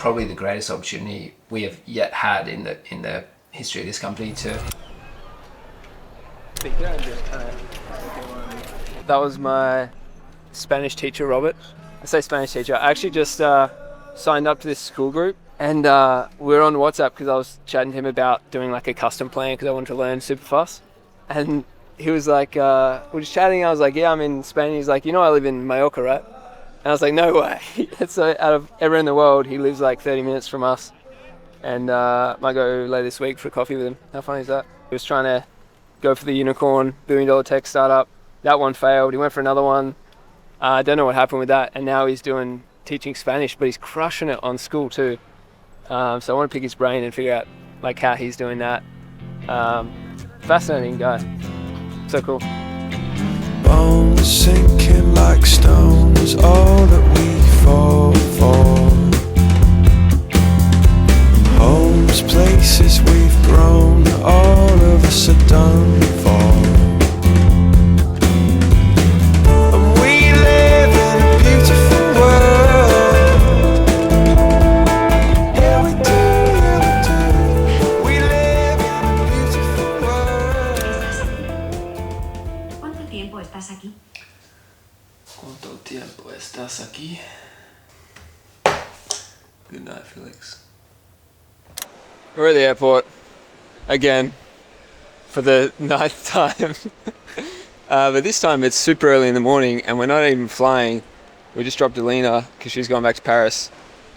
probably the greatest opportunity we have yet had in the history of this company to. That was my Spanish teacher, Robert. I say Spanish teacher. I actually just signed up to this school group, and we were on WhatsApp because I was chatting to him about doing like a custom plan because I wanted to learn super fast. And he was like, we're just chatting. I was like, yeah, I'm in Spain. He's like, I live in Mallorca, right? And I was like, no way. So out of everywhere in the world, he lives like 30 minutes from us. And might go later this week for coffee with him. How funny is that? He was trying to go for the unicorn, $1 billion tech startup. That one failed. He went for another one. I don't know what happened with that. And now he's teaching Spanish, but he's crushing it on school too. So I want to pick his brain and figure out like how he's doing that. Fascinating guy. So cool. Bones sinking like stones, all that we fall for. Homes, places we've grown, all of us are done for. And we live in a beautiful world. Yeah, we do, we live in a beautiful world. ¿Cuánto tiempo estás aquí? ¿Cuánto tiempo estás aquí? Good night, Felix. We're at the airport again for the 9th time. But this time it's super early in the morning and we're not even flying. We just dropped Alina because she's going back to Paris.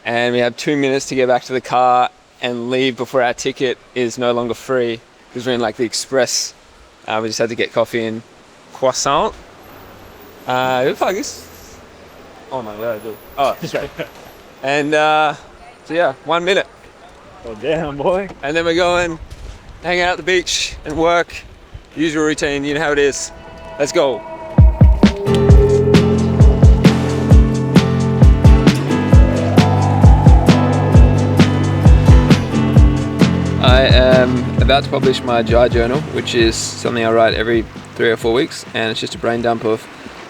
And we have 2 minutes to get back to the car and leave before our ticket is no longer free because we're in like the express. We just had to get coffee and croissant. Who the fuck is? Oh my god, dude. Oh, straight. And so yeah, 1 minute. Oh damn, boy. And then we're going, hang out at the beach and work. Usual routine, you know how it is. Let's go. I am about to publish my Jai journal, which is something I write every 3 or 4 weeks, and it's just a brain dump of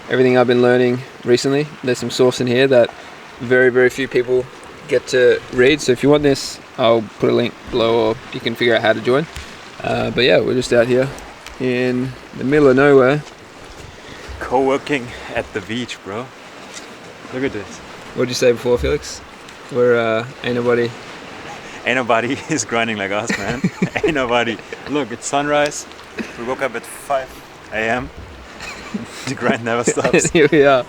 everything I've been learning recently. There's some source in here that very, very few people get to read, so if you want this, I'll put a link below or you can figure out how to join. But yeah, we're just out here in the middle of nowhere. Co-working at the beach, bro. Look at this. What did you say before, Felix? We're ain't nobody is grinding like us, man. Ain't nobody. Look, it's sunrise. We woke up at 5 a.m. The grind never stops. Here we are.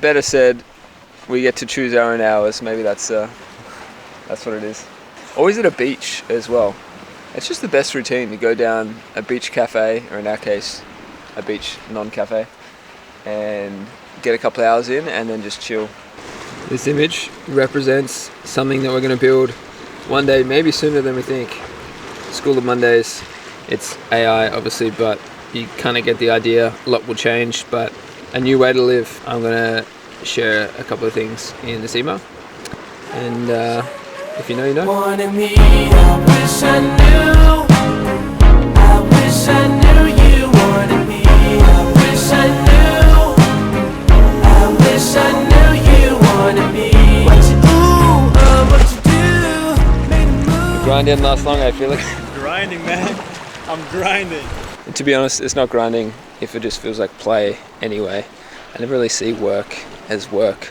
Better said, we get to choose our own hours. Maybe that's what it is. Always at a beach as well. It's just the best routine to go down a beach cafe, or in our case, a beach non-cafe, and get a couple of hours in and then just chill. This image represents something that we're going to build one day, maybe sooner than we think. School of Mondays. It's AI, obviously, but you kind of get the idea. A lot will change, but a new way to live. I'm going to share a couple of things in this email, and if you know, you know. Wanted me, I wish I knew. I wish I knew you wanted me. I wish I knew. I wish I knew you wanted me. What you do, what you do. Made a move. Grind didn't last long, I feel like. Grinding, man. I'm grinding. To be honest, it's not grinding if it just feels like play anyway. I never really see work as work,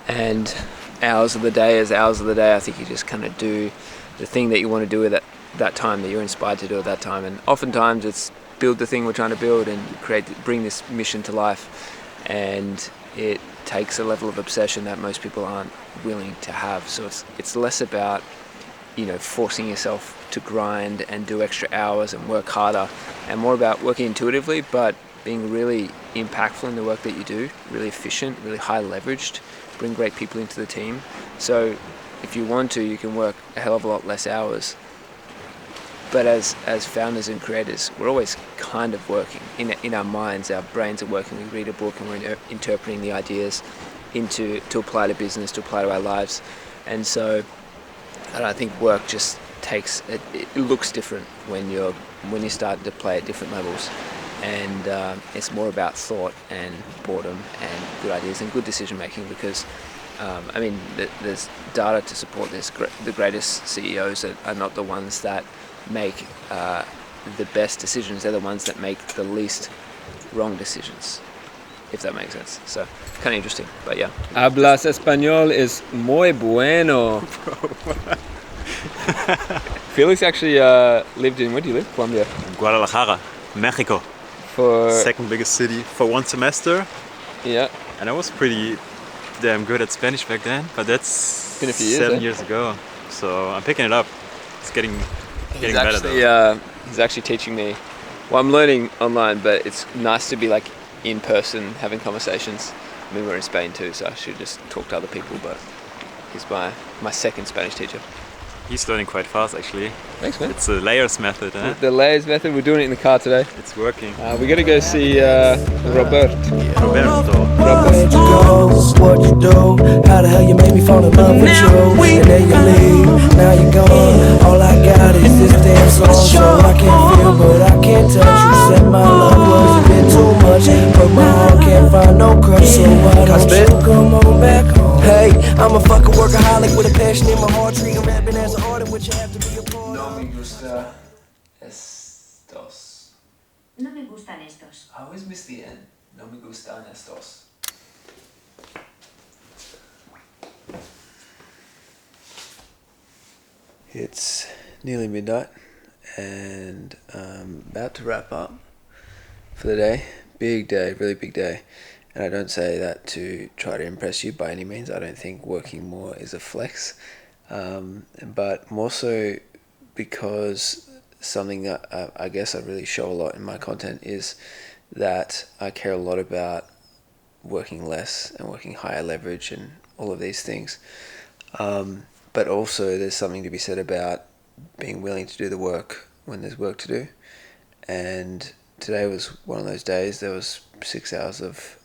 and hours of the day as hours of the day. I think you just kind of do the thing that you want to do at that time, that you're inspired to do at that time. And oftentimes it's build the thing we're trying to build and bring this mission to life. And it takes a level of obsession that most people aren't willing to have. So it's less about, forcing yourself to grind and do extra hours and work harder, and more about working intuitively, but being really impactful in the work that you do, really efficient, really high leveraged, bring great people into the team. So if you want to, you can work a hell of a lot less hours. But as founders and creators, we're always kind of working. In our minds, our brains are working. We read a book and we're interpreting the ideas to apply to business, to apply to our lives. And so I think work just it looks different when you're starting to play at different levels. and it's more about thought and boredom and good ideas and good decision making because there's data to support this. The greatest CEOs are not the ones that make the best decisions, they're the ones that make the least wrong decisions, if that makes sense. So kind of interesting, but yeah. Hablas español es muy bueno. Felix actually lived in, where do you live? Colombia. Guadalajara, Mexico. For second biggest city for one semester. Yeah. And I was pretty damn good at Spanish back then, but that's been a few years, 7 years ago. So I'm picking it up. It's getting better though. He's actually teaching me. Well, I'm learning online, but it's nice to be like in person having conversations. I mean, we're in Spain too, so I should just talk to other people, but he's my second Spanish teacher. He's learning quite fast actually. Thanks, man. It's a layers method, eh? The layers method, we're doing it in the car today. It's working. We gotta go see Roberto. Where'd you go? What'd you do? How the hell you made me fall in love with you? And then you leave, now you're gone. All I got is this damn song, so I can't feel, but I can't touch you. Said my love was a bit too much, but my heart can't find no crush, so why don't you come on back home? Hey, I'm a fucking workaholic with a passion in my heart, treating rapping as an art, which you have to be a part of. No me gusta estos. No me gustan estos. I always miss the end. No me gustan estos. It's nearly midnight and about to wrap up for the day. Big day, really big day. And I don't say that to try to impress you by any means. I don't think working more is a flex. But more so because something that I guess I really show a lot in my content is that I care a lot about working less and working higher leverage and all of these things. But also there's something to be said about being willing to do the work when there's work to do. And today was one of those days. There was 6 hours of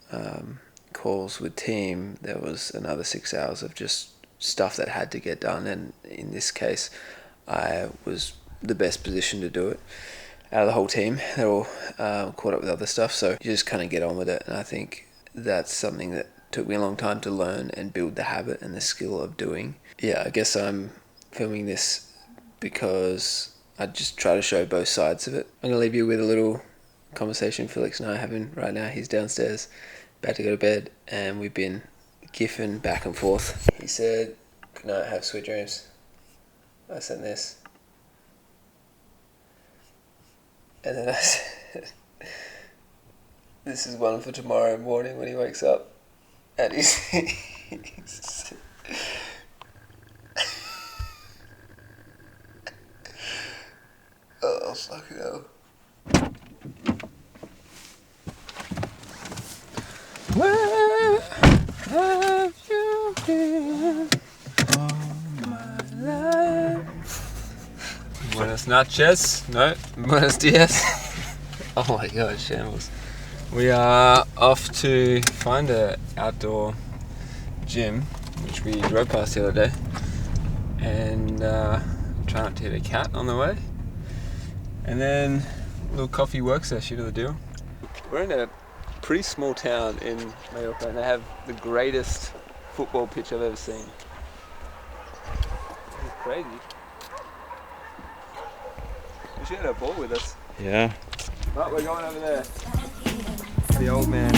calls with team. There was another 6 hours of just stuff that had to get done, and in this case I was the best position to do it out of the whole team. They're all caught up with other stuff, so you just kind of get on with it. And I think that's something that took me a long time to learn and build the habit and the skill of doing. Yeah, I guess I'm filming this because I just try to show both sides of it. I'm going to leave you with a little conversation Felix and I are having right now. He's downstairs about to go to bed and we've been giffing back and forth. He said, "Good night, have sweet dreams." I sent this. And then I said, "This is one for tomorrow morning when he wakes up." And he's oh, fucking hell. Where have you been all my life? Buenas noches. No, buenos dias. Oh my god, shambles. We are off to find an outdoor gym, which we drove past the other day. And try not to hit a cat on the way. And then a little coffee work session of the deal. We're in a pretty small town in Mallorca and they have the greatest football pitch I've ever seen. It's crazy. We should have a ball with us. Yeah. Right, we're going over there. The old man.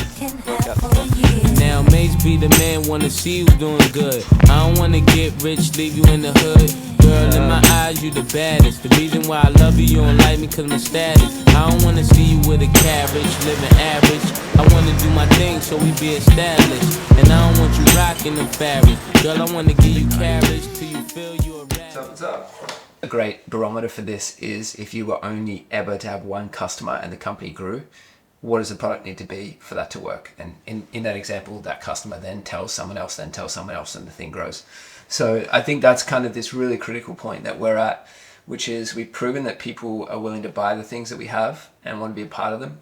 Now mates be the man, wanna see you doing good. I don't wanna get rich, leave you in the hood. Girl, in my eyes, you the baddest. The reason why I love you, you don't like me cause my status. I don't wanna see you with a carriage, living average. I wanna do my thing so we be established. And I don't want you rocking the fabric. Girl, I wanna give you carriage till you feel you a rabbit. What's up? A great barometer for this is if you were only ever to have one customer and the company grew, what does the product need to be for that to work? And in that example, that customer then tells someone else, then tells someone else, and the thing grows. So I think that's kind of this really critical point that we're at, which is we've proven that people are willing to buy the things that we have and want to be a part of them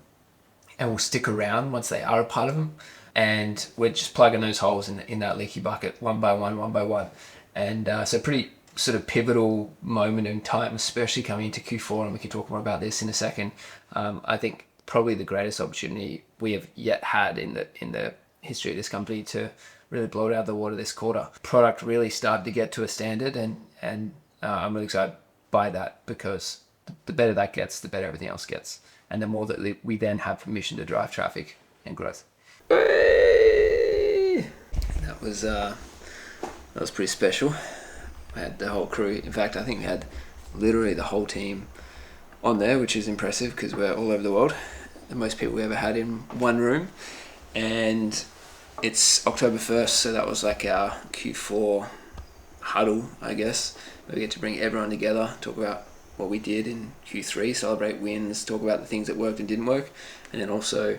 and will stick around once they are a part of them. And we're just plugging those holes in that leaky bucket one by one. And so pretty sort of pivotal moment in time, especially coming into Q4, and we can talk more about this in a second. I think probably the greatest opportunity we have yet had in the history of this company to really blow it out of the water this quarter. Product really started to get to a standard, and I'm really excited by that, because the better that gets, the better everything else gets, and the more that we then have permission to drive traffic and growth. That was pretty special. I had the whole crew. In fact, I think we had literally the whole team on there, which is impressive because we're all over the world. The most people we ever had in one room. And it's October 1st, so that was like our Q4 huddle, I guess. We get to bring everyone together, talk about what we did in Q3, celebrate wins, talk about the things that worked and didn't work, and then also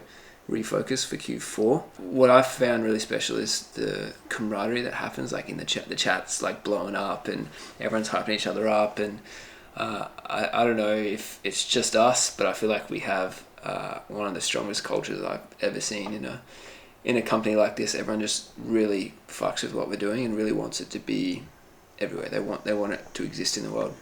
refocus for Q4. What I found really special is the camaraderie that happens, like in the chat. The chat's like blowing up and everyone's hyping each other up, and I don't know if it's just us, but I feel like we have one of the strongest cultures I've ever seen in a company like this. Everyone just really fucks with what we're doing and really wants it to be everywhere. They want it to exist in the world.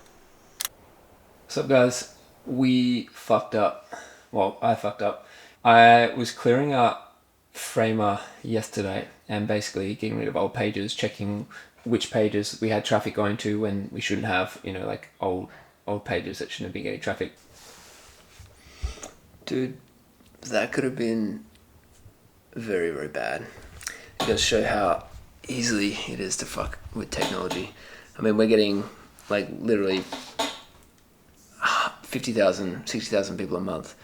What's up, guys? We fucked up. Well, I fucked up. I was clearing up Framer yesterday and basically getting rid of old pages, checking which pages we had traffic going to when we shouldn't have, like old pages that shouldn't have been getting traffic. Dude, that could have been very, very bad. It does show how easily it is to fuck with technology. I mean, we're getting like literally 50,000, 60,000 people a month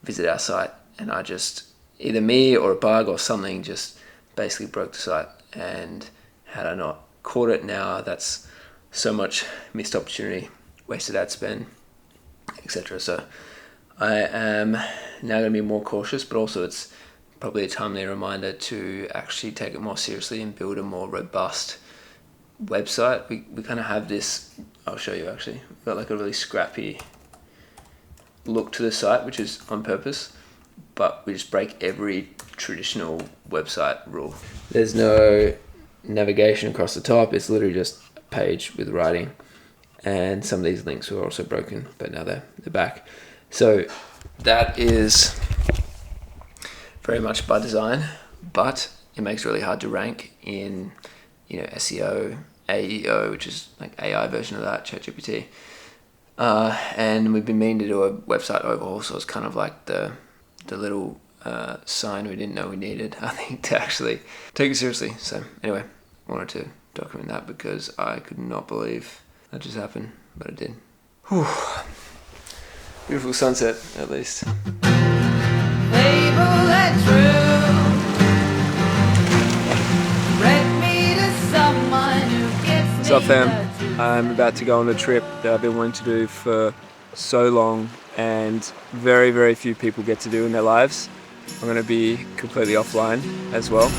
visit our site, and I just, either me or a bug or something just basically broke the site, and had I not caught it now, that's so much missed opportunity, wasted ad spend, etc. So I am now going to be more cautious, but also it's probably a timely reminder to actually take it more seriously and build a more robust website. We kind of have this, I'll show you actually, we've got like a really scrappy look to the site, which is on purpose, but we just break every traditional website rule. There's no navigation across the top, it's literally just a page with writing, and some of these links were also broken, but now they're back. So that is very much by design, but it makes it really hard to rank in SEO, AEO, which is like AI version of that, ChatGPT. And we've been meaning to do a website overhaul, so it's kind of like the little sign we didn't know we needed, I think, to actually take it seriously. So anyway, I wanted to document that because I could not believe that just happened, but it did. Whew. Beautiful sunset, at least. What's up, fam? I'm about to go on a trip that I've been wanting to do for so long, and very, very few people get to do in their lives. I'm going to be completely offline as well.